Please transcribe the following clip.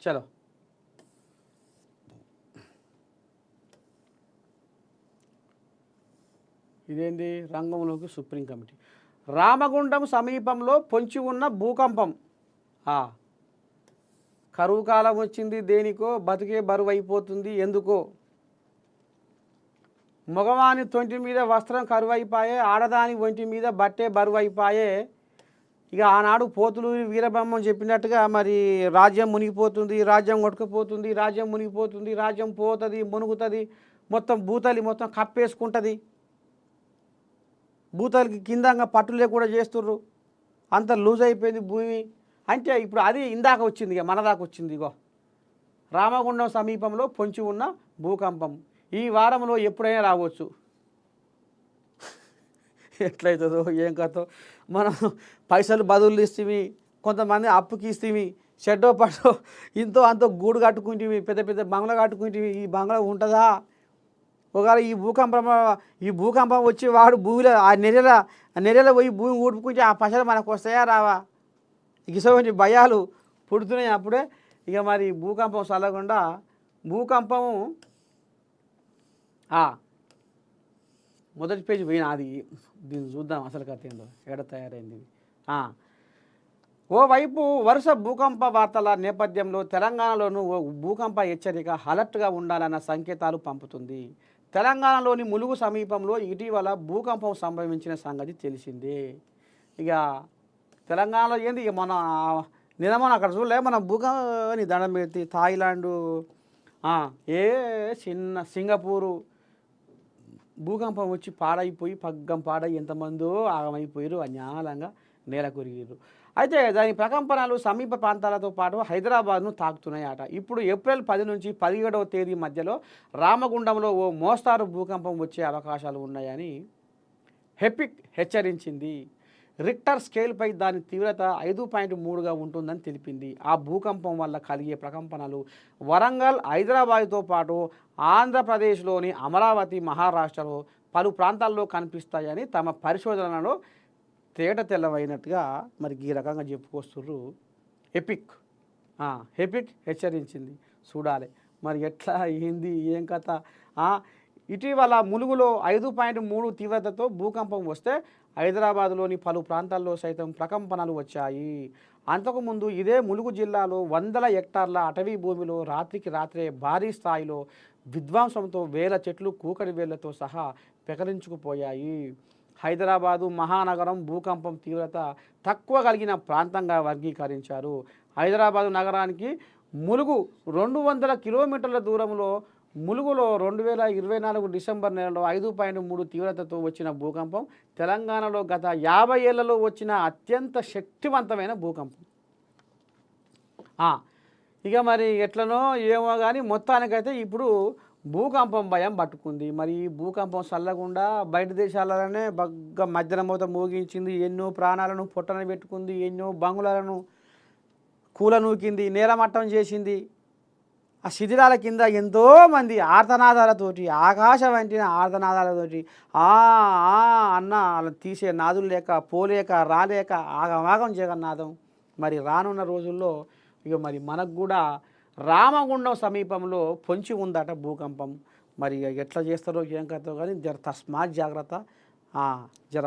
చలో. ఇదేంది రంగంలోకి సుప్రీం కమిటీ. రామగుండం సమీపంలో పొంచి ఉన్న భూకంపం. కరువు కాలం వచ్చింది దేనికో, బతికే బరువు అయిపోతుంది ఎందుకో. మగవాని తొంటి మీద వస్త్రం కరువు అయిపోయే, ఆడదాని ఒంటి మీద బట్టే బరువు అయిపోయే. ఇక ఆనాడు పోతులు వీరబ్రహ్మం చెప్పినట్టుగా మరి రాజ్యం మునిగిపోతుంది, రాజ్యం కొట్టుకుపోతుంది, రాజ్యం మునిగిపోతుంది, రాజ్యం పోతుంది, మునుగుతుంది, మొత్తం భూతలి మొత్తం కప్పేసుకుంటుంది. భూతలకి కిందంగా పట్టులే కూడా చేస్తుర్రు, అంత లూజ్ అయిపోయింది భూమి. అంటే ఇప్పుడు అది ఇందాక వచ్చింది, ఇక మన దాకా వచ్చింది. ఇగో రామగుండం సమీపంలో పొంచి ఉన్న భూకంపం ఈ వారంలో ఎప్పుడైనా రావచ్చు. ఎట్లయితుందో ఏం కథో. మనం పైసలు బదులు ఇస్తేవి, కొంతమంది అప్పుకి ఇస్తేవి, షెడ్డో పట్టో ఇంతో అంతో గూడు కట్టుకుంటేవి, పెద్ద పెద్ద బంగ్లా కట్టుకుంటేవి. ఈ బంగ్లా ఉంటుందా? ఒకవేళ ఈ భూకంపం వచ్చి వాడు భూమిలో ఆ నెర్రెలో పోయి భూమి ఊడుపుకుంటే ఆ పైసలు మనకు వస్తాయా రావా? ఇటువంటి భయాలు పుడుతున్నాయి అప్పుడే. ఇక మరి భూకంపం చల్లకుండా భూకంపము మొదటి పేజీ పోయిన అది దీన్ని చూద్దాం అసలు కథ ఏందో, ఎక్కడ తయారైంది. ఓవైపు వరుస భూకంప వార్తల నేపథ్యంలో తెలంగాణలోనూ ఓ భూకంప హెచ్చరిక అలర్ట్గా ఉండాలన్న సంకేతాలు పంపుతుంది. తెలంగాణలోని ములుగు సమీపంలో ఇటీవల భూకంపం సంభవించిన సంగతి తెలిసిందే. ఇక తెలంగాణలో ఏంది, ఇక నిన్న అక్కడ చూడలే మన భూకంపాన్ని దండం పెట్టి థాయిలాండు చిన్న సింగపూరు భూకంపం వచ్చి పాడైపోయి పగ్గం పాడై ఎంతమందో ఆగమైపోయారు, అన్యాలంగా నేల కొరిగారు. అయితే దాని ప్రకంపనలు సమీప ప్రాంతాలతో పాటు హైదరాబాద్ను తాకుతున్నాయట. ఇప్పుడు ఏప్రిల్ 10 నుంచి 17వ తేదీ మధ్యలో రామగుండంలో ఓ మోస్తారు భూకంపం వచ్చే అవకాశాలు ఉన్నాయని హెపిక్ హెచ్చరించింది. రిక్టర్ స్కేల్పై దాని తీవ్రత 5.3గా ఉంటుందని తెలిపింది. ఆ భూకంపం వల్ల కలిగే ప్రకంపనలు వరంగల్, హైదరాబాద్తో పాటు ఆంధ్రప్రదేశ్లోని అమరావతి, మహారాష్ట్రలో పలు ప్రాంతాల్లో కనిపిస్తాయని తమ పరిశోధనలో తేట తెల్లవైనట్టుగా మరి ఈ రకంగా చెప్పుకొస్తుర్రు. హెపిక్ హెచ్చరించింది. చూడాలి మరి ఎట్లా ఏంది ఏం కథ. ఇటీవల ములుగులో 5.3 తీవ్రతతో భూకంపం వస్తే హైదరాబాద్లోని పలు ప్రాంతాల్లో సైతం ప్రకంపనలు వచ్చాయి. అంతకుముందు ఇదే ములుగు జిల్లాలో 100 హెక్టార్ల అటవీ భూమిలో రాత్రికి రాత్రే భారీ స్థాయిలో విధ్వంసంతో వేల చెట్లు కూకడి వేళ్లతో సహా పెకలించుకుపోయాయి. హైదరాబాదు మహానగరం భూకంపం తీవ్రత తక్కువ కలిగిన ప్రాంతంగా వర్గీకరించారు. హైదరాబాదు నగరానికి ములుగు 200 కిలోమీటర్ల దూరంలో ములుగులో 2024 డిసెంబర్ నెలలో 5.3 తీవ్రతతో వచ్చిన భూకంపం తెలంగాణలో గత 50 ఏళ్లలో వచ్చిన అత్యంత శక్తివంతమైన భూకంపం. ఇక మరి ఎట్లనో ఏమో కానీ మొత్తానికైతే ఇప్పుడు భూకంపం భయం పట్టుకుంది. మరి ఈ భూకంపం చల్లకుండా బయట దేశాలలోనే బగ్గ మధ్యన మూత మోగించింది, ఎన్నో ప్రాణాలను పొట్టన పెట్టుకుంది, ఎన్నో బంగులను కూలనూకింది, నేలమట్టం చేసింది. ఆ శిథిలాల కింద ఎంతోమంది ఆర్తనాదాలతోటి, ఆకాశం వంటిన ఆర్తనాదాలతోటి అన్న వాళ్ళని తీసే నాదులు లేక, పోలేక, రాలేక ఆగమాగం జగన్నాథం. మరి రానున్న రోజుల్లో ఇక మరి మనకు కూడా రామగుండం సమీపంలో పొంచి ఉందట భూకంపం. మరి ఎట్లా చేస్తారో ఏం కథో కానీ జర తస్మాత్ జాగ్రత్త. జర